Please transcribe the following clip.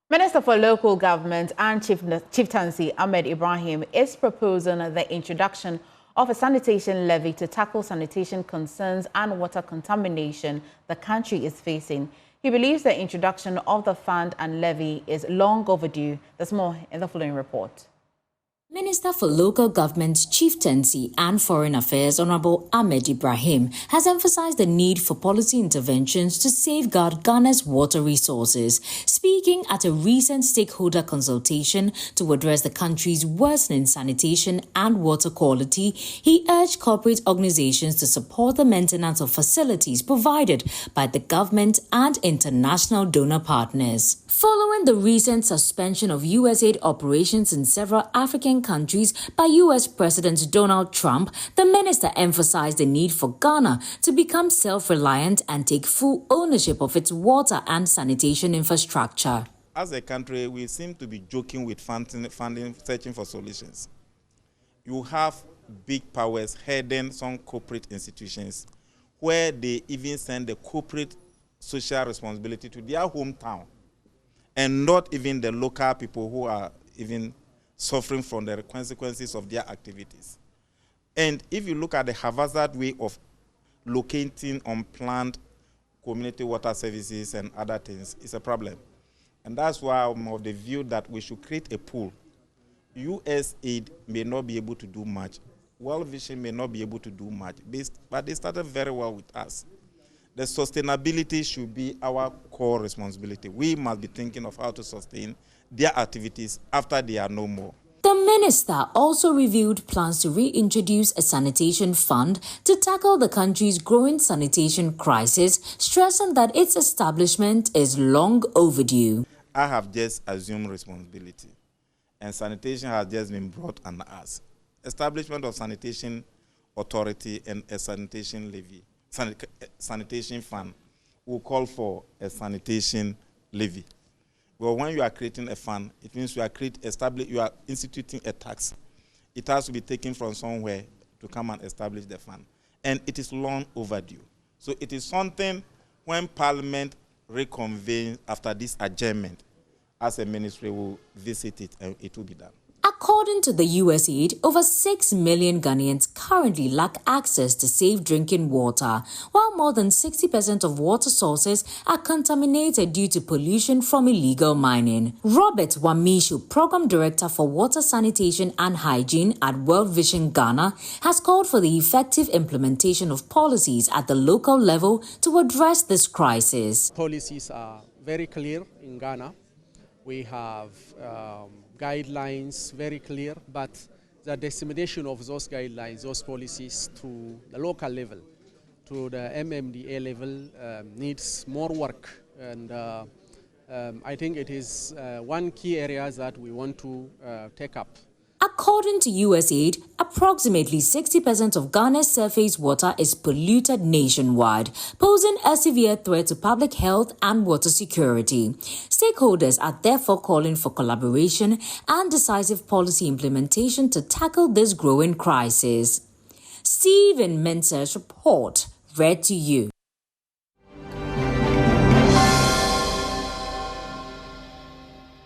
Minister for Local Government and Chieftaincy Ahmed Ibrahim is proposing the introduction of a sanitation levy to tackle sanitation concerns and water contamination the country is facing. He believes the introduction of the fund and levy is long overdue. There's more in the following report. Minister for Local Government, Chieftaincy and Foreign Affairs Honorable Ahmed Ibrahim has emphasized the need for policy interventions to safeguard Ghana's water resources. Speaking at a recent stakeholder consultation to address the country's worsening sanitation and water quality, he urged corporate organizations to support the maintenance of facilities provided by the government and international donor partners. Following the recent suspension of U.S. aid operations in several African countries by U.S. President Donald Trump, the minister emphasized the need for Ghana to become self-reliant and take full ownership of its water and sanitation infrastructure. As a country, we seem to be joking with funding, searching for solutions. You have big powers heading some corporate institutions where they even send the corporate social responsibility to their hometown, and not even the local people who are even suffering from the consequences of their activities. And if you look at the haphazard way of locating unplanned community water services and other things, it's a problem. And that's why I'm of the view that we should create a pool. U.S. aid may not be able to do much. World Vision may not be able to do much, but they started very well with us. The sustainability should be our core responsibility. We must be thinking of how to sustain their activities after they are no more. The minister also reviewed plans to reintroduce a sanitation fund to tackle the country's growing sanitation crisis, stressing that its establishment is long overdue. I have just assumed responsibility, and sanitation has just been brought under us. Establishment of sanitation authority and a sanitation levy. Sanitation fund will call for a sanitation levy. Well, when you are creating a fund, it means you are instituting a tax. It has to be taken from somewhere to come and establish the fund. And it is long overdue. So it is something when Parliament reconvenes after this adjournment, as a ministry will visit it and it will be done. According to the USAID, over 6 million Ghanaians currently lack access to safe drinking water, while more than 60% of water sources are contaminated due to pollution from illegal mining. Robert Wamishu, Program Director for Water Sanitation and Hygiene at World Vision Ghana, has called for the effective implementation of policies at the local level to address this crisis. Policies are very clear in Ghana. We have guidelines very clear, but the dissemination of those guidelines, those policies to the local level, to the MMDA level needs more work. And I think it is one key area that we want to take up. According to USAID, approximately 60% of Ghana's surface water is polluted nationwide, posing a severe threat to public health and water security. Stakeholders are therefore calling for collaboration and decisive policy implementation to tackle this growing crisis. Stephen Mensa's report, read to you.